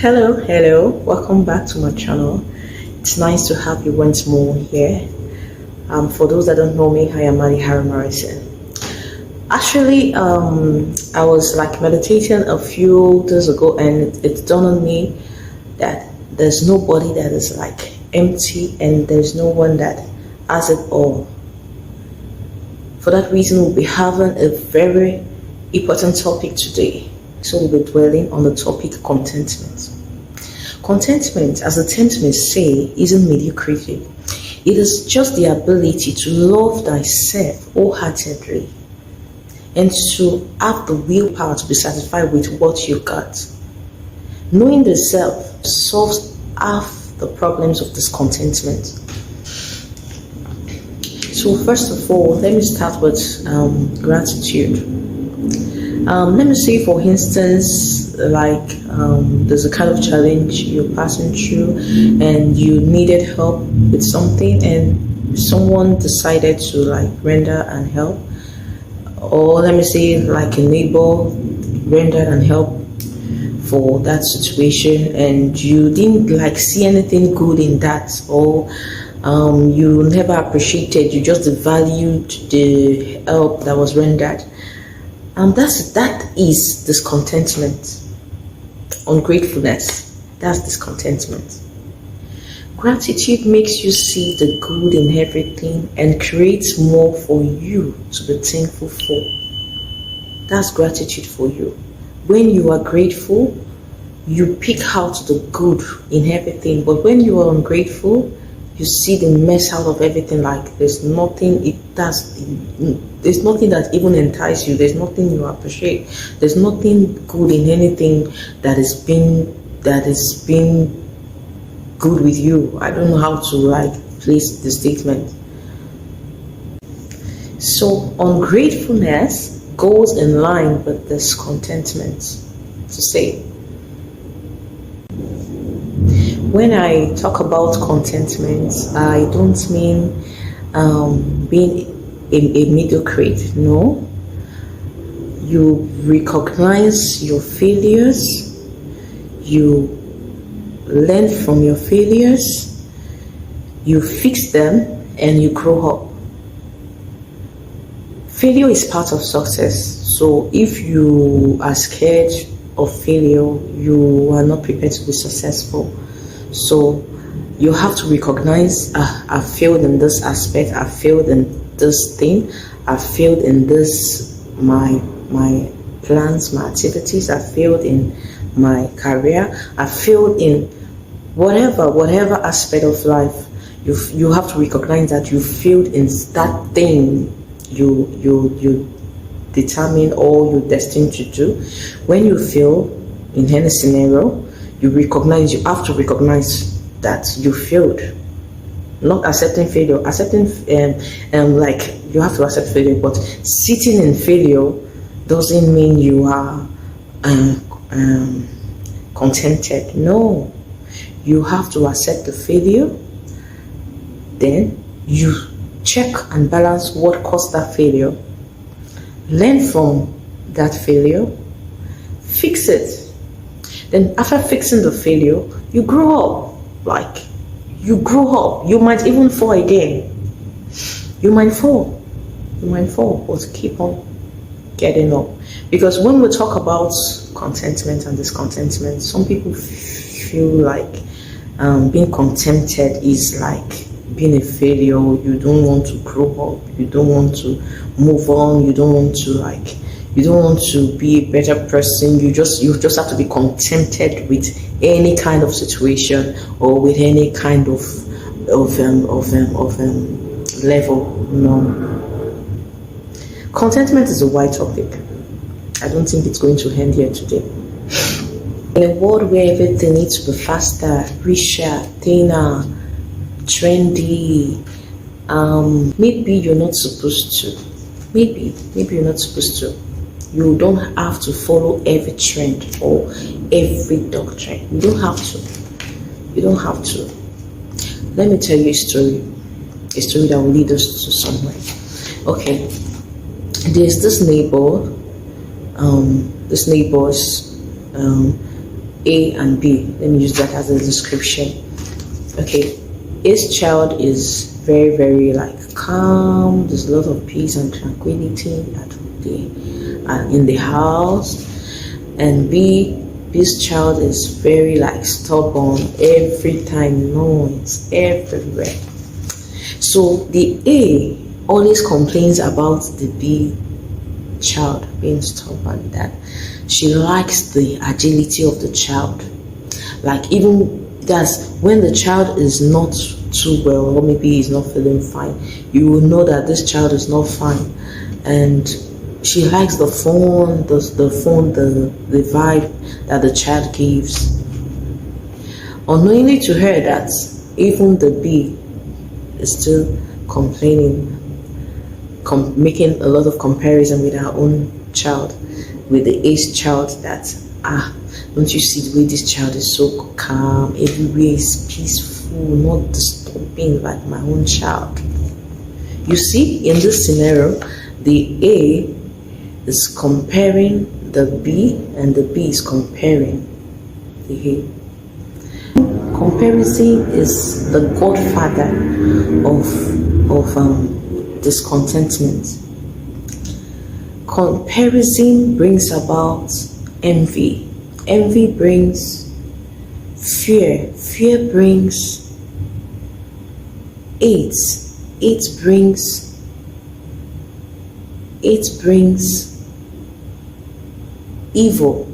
Hello, welcome back to my channel. It's nice to have you once more here. For those that don't know me, I am Mali Harris. Actually, I was like meditating a few days ago, and it dawned on me that there's nobody that is like empty, and there's no one that has it all. For that reason, we'll be having a very important topic today. So we'll be dwelling on the topic contentment. Contentment, as the term may say, isn't mediocrity. It is just the ability to love thyself wholeheartedly and to have the willpower to be satisfied with what you got. Knowing the self solves half the problems of discontentment. So first of all, let me start with gratitude. Let me say, for instance, like there's a kind of challenge you're passing through and you needed help with something, and someone decided to like render and help. Or let me say, like a neighbor rendered and help for that situation, and you didn't like see anything good in that, or you never appreciated, you just valued the help that was rendered. That is discontentment. Ungratefulness, that's discontentment. Gratitude makes you see the good in everything and creates more for you to be thankful for. That's gratitude for you. When you are grateful, you pick out the good in everything, but when you are ungrateful, you see the mess out of everything. Like there's nothing that even entices you. There's nothing you appreciate. There's nothing good in anything that is being good with you. I don't know how to like place the statement. So ungratefulness goes in line with this contentment. To say, when I talk about contentment, I don't mean being a mediocre. No. You recognize your failures, you learn from your failures, you fix them, and you grow up. Failure is part of success. So if you are scared of failure, you are not prepared to be successful. So you have to recognize, I failed in this aspect, I failed in this thing, I failed in this, my plans, my activities, I failed in my career, I failed in whatever aspect of life. You have to recognize that you failed in that thing you determined or you're destined to do. When you fail in any scenario, you have to recognize that you failed. Not accepting failure, like you have to accept failure, but sitting in failure doesn't mean you are contented. No, you have to accept the failure. Then you check and balance what caused that failure. Learn from that failure, fix it. Then after fixing the failure, you grow up. Like, you grow up. You might even fall again. You might fall, but keep on getting up. Because when we talk about contentment and discontentment, some people feel like being contented is like being a failure. You don't want to grow up. You don't want to move on. You don't want to be a better person. You just have to be contented with any kind of situation or with any kind of level. No. Contentment is a wide topic. I don't think it's going to end here today. In a world where everything needs to be faster, richer, thinner, trendy, maybe you're not supposed to. Maybe you're not supposed to. You don't have to follow every trend or every doctrine. You don't have to. Let me tell you a story that will lead us to somewhere. Okay, there's this neighbor's A and B. Let me use that as a description. Okay, A's child is very, very like calm. There's a lot of peace and tranquility in the house. And B's child is very like stubborn, every time noise everywhere. So the A always complains about the B child being stubborn, that she likes the agility of the child. Like, even that's when the child is not too well, or maybe he's not feeling fine, you will know that this child is not fine. And she likes the vibe that the child gives. Unknowingly to her, that even the B is still complaining, making a lot of comparison with her own child, with the A's child, that don't you see the way this child is so calm, everywhere is peaceful, not disturbing like my own child. You see, in this scenario, the A is comparing the B, and the B is comparing the A. Comparison is the godfather of discontentment. Comparison brings about envy. Envy brings fear. Fear brings hate. Hate brings evil.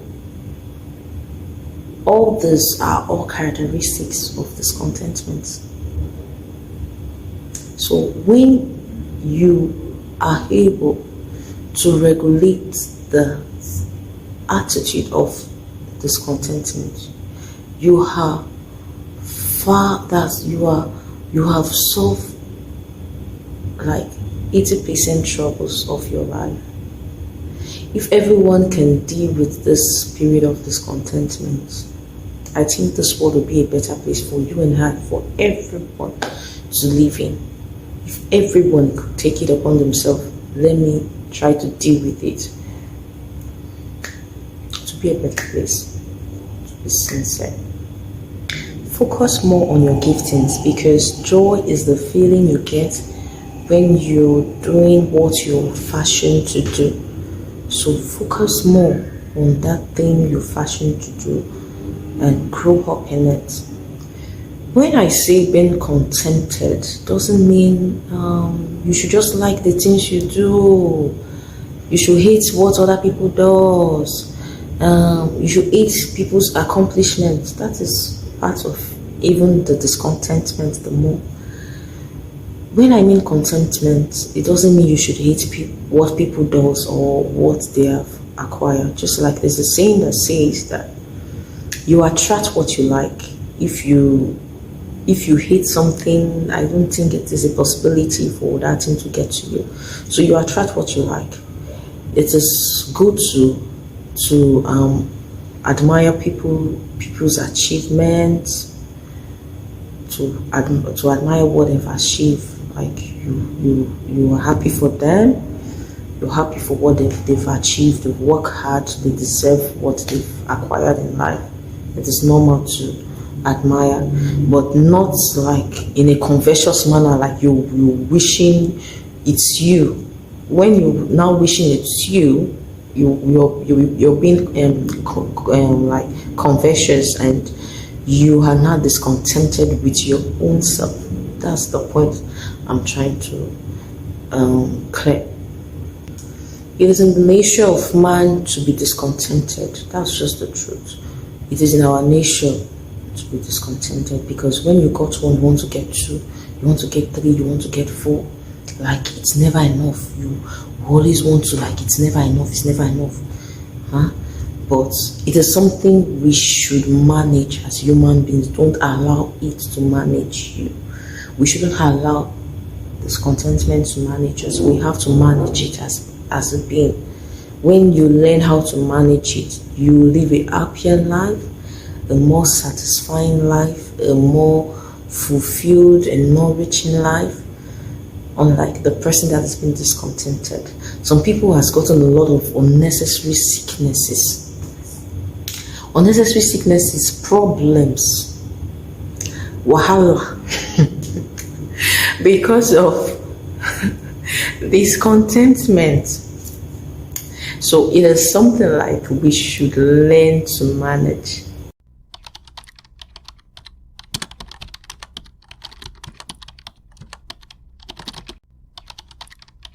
All these are all characteristics of discontentment. So when you are able to regulate the attitude of discontentment, you have solved like 80% troubles of your life. If everyone can deal with this period of discontentment, I think this world will be a better place for you and I, for everyone to live in. If everyone could take it upon themselves, let me try to deal with it, to be a better place, to be sincere. Focus more on your giftings, because joy is the feeling you get when you're doing what you're fashioned to do. So focus more on that thing you're fashioned to do and grow up in it. When I say being contented, doesn't mean you should just like the things you do. You should hate what other people does. You should hate people's accomplishments. That is part of even the discontentment the more. When I mean contentment, it doesn't mean you should hate what people does or what they have acquired. Just like there's a saying that says that you attract what you like. If you hate something, I don't think it is a possibility for that thing to get to you. So you attract what you like. It is good to admire people's achievements, to admire what they've achieved. Like you are happy for them, you're happy for what they've achieved. They've worked hard, they deserve what they've acquired in life. It is normal to admire, but not like in a covetous manner, like you wishing it's you. When you now wishing it's you, you're being like covetous, and you are not discontented with your own self. That's the point I'm trying to clear. It is in the nature of man to be discontented. That's just the truth. It is in our nature to be discontented, because when you got one, you want to get two, you want to get three, you want to get four. Like, it's never enough. You always want to, like, it's never enough, it's never enough. But it is something we should manage as human beings. Don't allow it to manage you. We shouldn't allow discontentment to manage us. We have to manage it as a being. When you learn how to manage it, you live a happier life, a more satisfying life, a more fulfilled and nourishing life, unlike the person that has been discontented. Some people has gotten a lot of unnecessary sicknesses. Unnecessary sickness is problems. Wahala. Because of discontentment. So it is something like we should learn to manage.